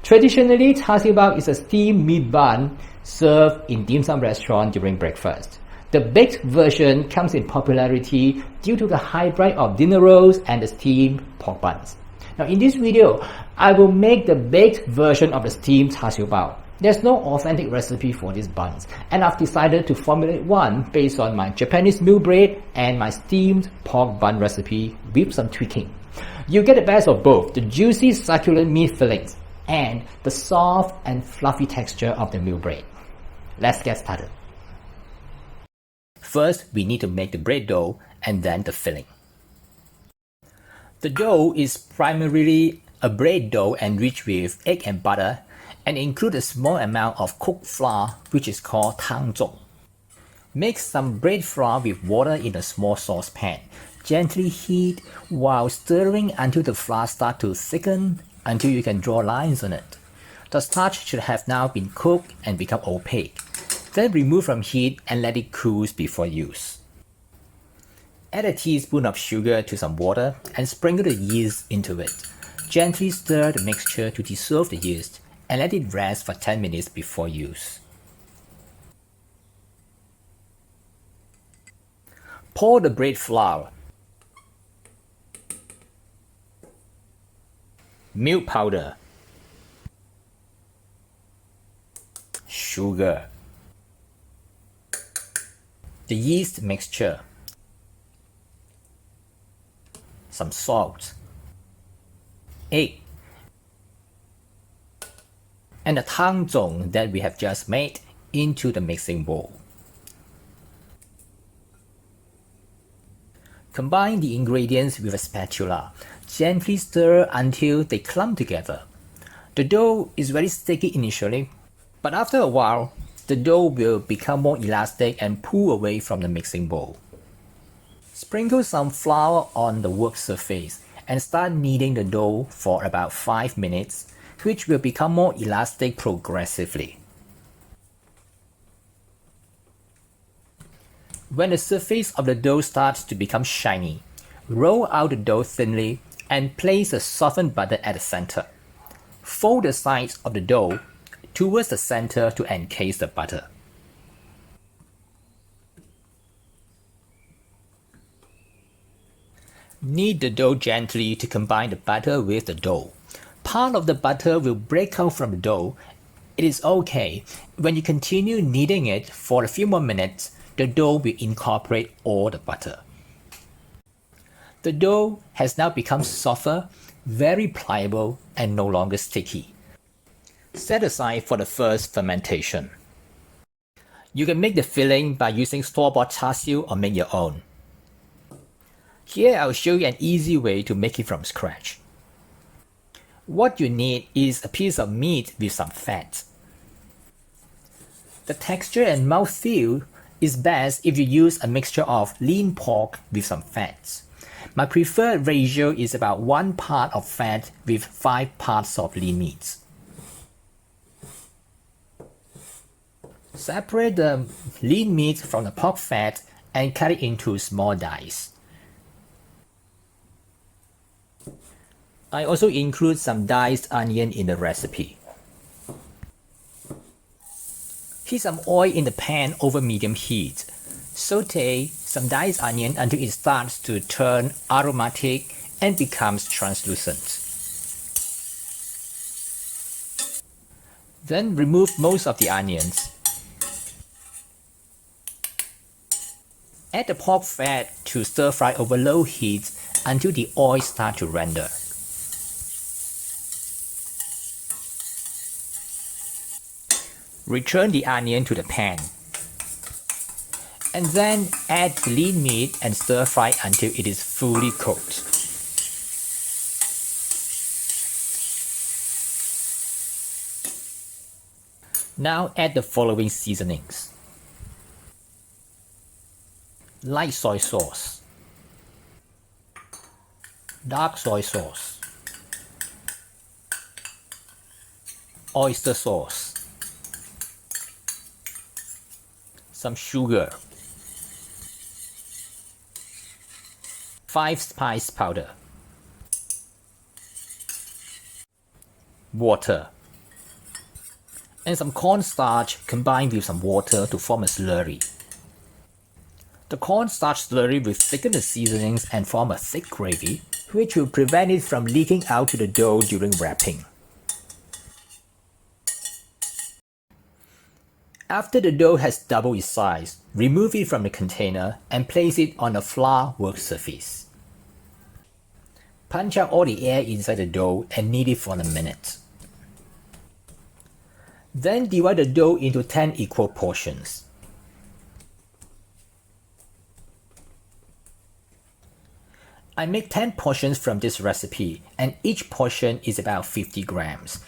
Traditionally, Char Siu Bao is a steamed meat bun served in dim sum restaurant during breakfast. The baked version comes in popularity due to the hybrid of dinner rolls and the steamed pork buns. Now in this video, I will make the baked version of the steamed Char Siu Bao. There's no authentic recipe for these buns, and I've decided to formulate one based on my Japanese meal bread and my steamed pork bun recipe with some tweaking. You get the best of both, the juicy succulent meat fillings and the soft and fluffy texture of the meal bread. Let's get started. First, we need to make the bread dough and then the filling. The dough is primarily a bread dough enriched with egg and butter and includes a small amount of cooked flour which is called TangZhong. Mix some bread flour with water in a small saucepan. Gently heat while stirring until the flour starts to thicken until you can draw lines on it. The starch should have now been cooked and become opaque. Then remove from heat and let it cool before use. Add a teaspoon of sugar to some water and sprinkle the yeast into it. Gently stir the mixture to dissolve the yeast and let it rest for 10 minutes before use. Pour the bread flour, milk powder, sugar, the yeast mixture, some salt, egg, and the TangZhong that we have just made into the mixing bowl. Combine the ingredients with a spatula. Gently stir until they clump together. The dough is very sticky initially, but after a while, the dough will become more elastic and pull away from the mixing bowl. Sprinkle some flour on the work surface and start kneading the dough for about 5 minutes, which will become more elastic progressively. When the surface of the dough starts to become shiny, roll out the dough thinly and place a softened butter at the center. Fold the sides of the dough towards the center to encase the butter. Knead the dough gently to combine the butter with the dough. Part of the butter will break out from the dough. It is okay. When you continue kneading it for a few more minutes, the dough will incorporate all the butter. The dough has now become softer, very pliable, and no longer sticky. Set aside for the first fermentation. You can make the filling by using store-bought char siu or make your own. Here I'll show you an easy way to make it from scratch. What you need is a piece of meat with some fat. The texture and mouthfeel is best if you use a mixture of lean pork with some fats. My preferred ratio is about 1 part of fat with 5 parts of lean meat. Separate the lean meat from the pork fat and cut it into small dice. I also include some diced onion in the recipe. Heat some oil in the pan over medium heat. Saute some diced onion until it starts to turn aromatic and becomes translucent. Then remove most of the onions. Add the pork fat to stir fry over low heat until the oil starts to render. Return the onion to the pan. And then add the lean meat and stir fry until it is fully cooked. Now add the following seasonings. Light soy sauce, dark soy sauce, oyster sauce, some sugar, 5 spice powder, water, and some cornstarch combined with some water to form a slurry. The cornstarch slurry will thicken the seasonings and form a thick gravy, which will prevent it from leaking out to the dough during wrapping. After the dough has doubled its size, remove it from the container and place it on a flour work surface. Punch out all the air inside the dough and knead it for a minute. Then divide the dough into 10 equal portions. I make 10 portions from this recipe, and each portion is about 50 grams.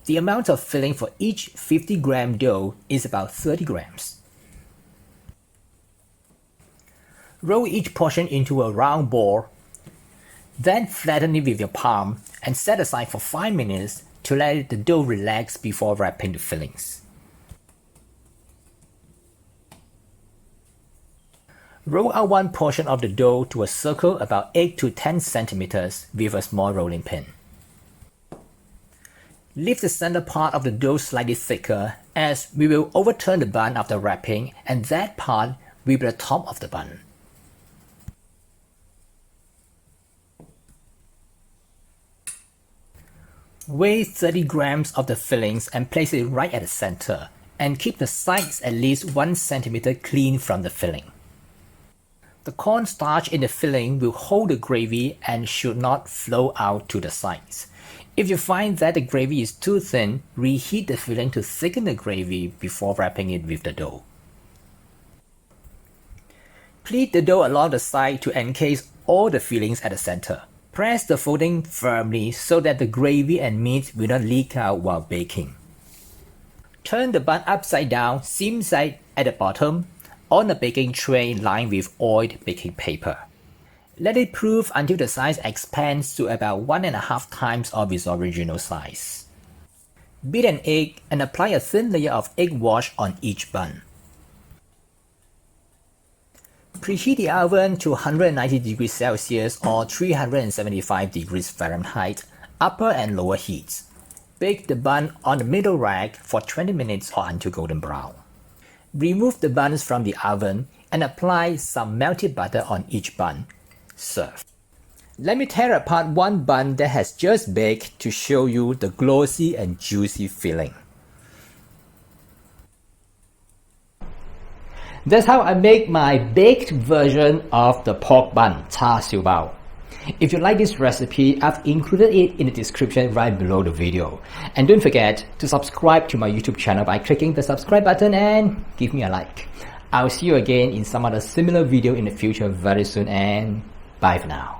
The amount of filling for each 50-gram dough is about 30 grams. Roll each portion into a round ball, then flatten it with your palm and set aside for 5 minutes to let the dough relax before wrapping the fillings. Roll out one portion of the dough to a circle about 8 to 10 centimeters with a small rolling pin. Leave the center part of the dough slightly thicker, as we will overturn the bun after wrapping, and that part will be the top of the bun. Weigh 30 grams of the fillings and place it right at the center, and keep the sides at least 1 centimeter clean from the filling. The cornstarch in the filling will hold the gravy and should not flow out to the sides. If you find that the gravy is too thin, reheat the filling to thicken the gravy before wrapping it with the dough. Pleat the dough along the side to encase all the fillings at the center. Press the folding firmly so that the gravy and meat will not leak out while baking. Turn the bun upside down, seam side at the bottom, on a baking tray lined with oiled baking paper. Let it proof until the size expands to about 1.5 times of its original size. Beat an egg and apply a thin layer of egg wash on each bun. Preheat the oven to 190 degrees Celsius or 375 degrees Fahrenheit, upper and lower heats. Bake the bun on the middle rack for 20 minutes or until golden brown. Remove the buns from the oven and apply some melted butter on each bun. Serve. Let me tear apart one bun that has just baked to show you the glossy and juicy filling. That's how I make my baked version of the pork bun, Char Siu Bao. If you like this recipe, I've included it in the description right below the video. And don't forget to subscribe to my YouTube channel by clicking the subscribe button and give me a like. I'll see you again in some other similar video in the future very soon, and bye for now.